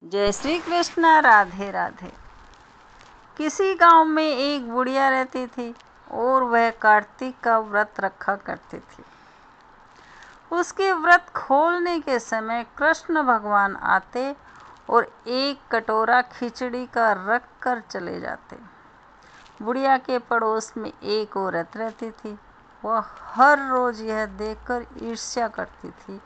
जय श्री कृष्णा। राधे राधे। किसी गांव में एक बुढ़िया रहती थी और वह कार्तिक का व्रत रखा करती थी। उसके व्रत खोलने के समय कृष्ण भगवान आते और एक कटोरा खिचड़ी का रख कर चले जाते। बुढ़िया के पड़ोस में एक औरत रहती थी। वह हर रोज यह देखकर ईर्ष्या करती थी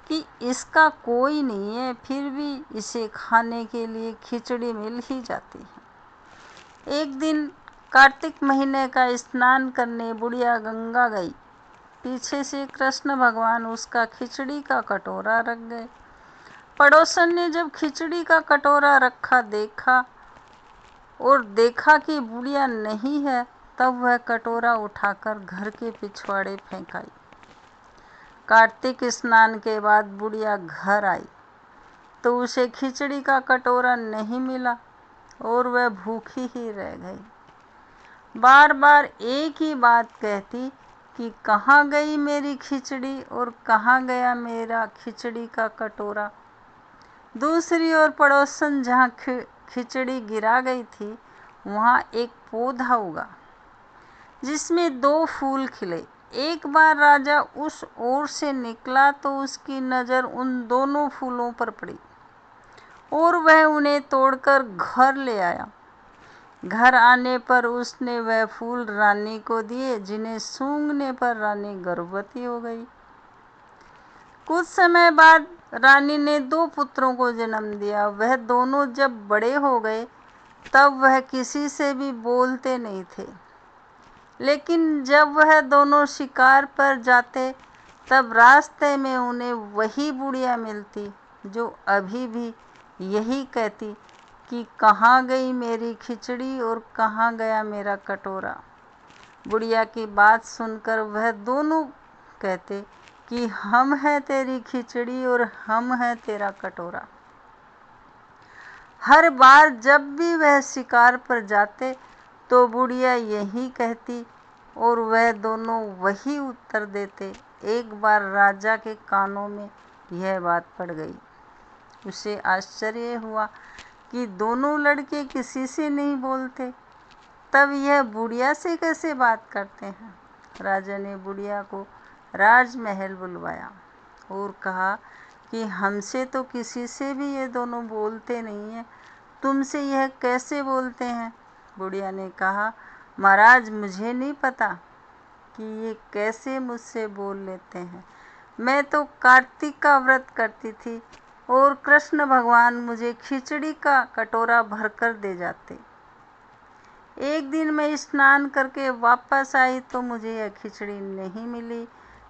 कि इसका कोई नहीं है, फिर भी इसे खाने के लिए खिचड़ी मिल ही जाती है। एक दिन कार्तिक महीने का स्नान करने बुढ़िया गंगा गई। पीछे से कृष्ण भगवान उसका खिचड़ी का कटोरा रख गए। पड़ोसन ने जब खिचड़ी का कटोरा रखा देखा कि बुढ़िया नहीं है, तब वह कटोरा उठाकर घर के पिछवाड़े फेंक आई। कार्तिक स्नान के बाद बुढ़िया घर आई तो उसे खिचड़ी का कटोरा नहीं मिला और वह भूखी ही रह गई। बार बार एक ही बात कहती कि कहाँ गई मेरी खिचड़ी और कहाँ गया मेरा खिचड़ी का कटोरा। दूसरी ओर पड़ोसन जहाँ खिचड़ी गिरा गई थी, वहाँ एक पौधा उगा जिसमें 2 फूल खिले। एक बार राजा उस ओर से निकला तो उसकी नज़र उन दोनों फूलों पर पड़ी और वह उन्हें तोड़कर घर ले आया। घर आने पर उसने वह फूल रानी को दिए, जिन्हें सूंघने पर रानी गर्भवती हो गई। कुछ समय बाद रानी ने 2 पुत्रों को जन्म दिया। वह दोनों जब बड़े हो गए तब वह किसी से भी बोलते नहीं थे, लेकिन जब वह दोनों शिकार पर जाते तब रास्ते में उन्हें वही बुढ़िया मिलती जो अभी भी यही कहती कि कहाँ गई मेरी खिचड़ी और कहाँ गया मेरा कटोरा। बुढ़िया की बात सुनकर वह दोनों कहते कि हम हैं तेरी खिचड़ी और हम हैं तेरा कटोरा। हर बार जब भी वह शिकार पर जाते तो बुढ़िया यही कहती और वह दोनों वही उत्तर देते। एक बार राजा के कानों में यह बात पड़ गई। उसे आश्चर्य हुआ कि दोनों लड़के किसी से नहीं बोलते, तब यह बुढ़िया से कैसे बात करते हैं। राजा ने बुढ़िया को राजमहल बुलवाया और कहा कि हमसे तो किसी से भी ये दोनों बोलते नहीं हैं, तुमसे यह कैसे बोलते हैं। बुढ़िया ने कहा, महाराज मुझे नहीं पता कि ये कैसे मुझसे बोल लेते हैं। मैं तो कार्तिक का व्रत करती थी और कृष्ण भगवान मुझे खिचड़ी का कटोरा भरकर दे जाते। एक दिन मैं स्नान करके वापस आई तो मुझे यह खिचड़ी नहीं मिली।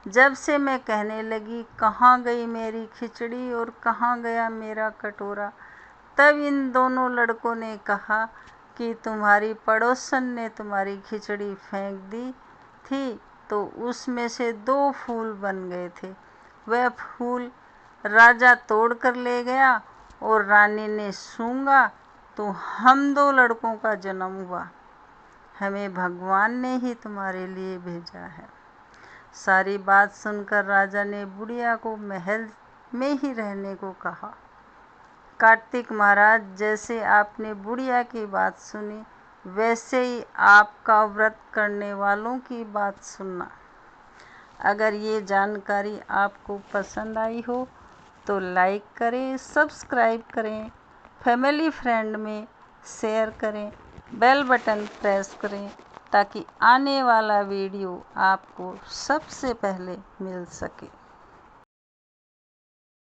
जब से मैं कहने लगी कहाँ गई मेरी खिचड़ी और कहाँ गया मेरा कटोरा, तब इन दोनों लड़कों ने कहा कि तुम्हारी पड़ोसन ने तुम्हारी खिचड़ी फेंक दी थी तो उसमें से 2 फूल बन गए थे। वह फूल राजा तोड़ कर ले गया और रानी ने सूंघा तो हम 2 लड़कों का जन्म हुआ। हमें भगवान ने ही तुम्हारे लिए भेजा है। सारी बात सुनकर राजा ने बुढ़िया को महल में ही रहने को कहा। कार्तिक महाराज, जैसे आपने बुढ़िया की बात सुनी वैसे ही आपका व्रत करने वालों की बात सुनना। अगर ये जानकारी आपको पसंद आई हो तो लाइक करें, सब्सक्राइब करें, फैमिली फ्रेंड में शेयर करें, बेल बटन प्रेस करें ताकि आने वाला वीडियो आपको सबसे पहले मिल सके।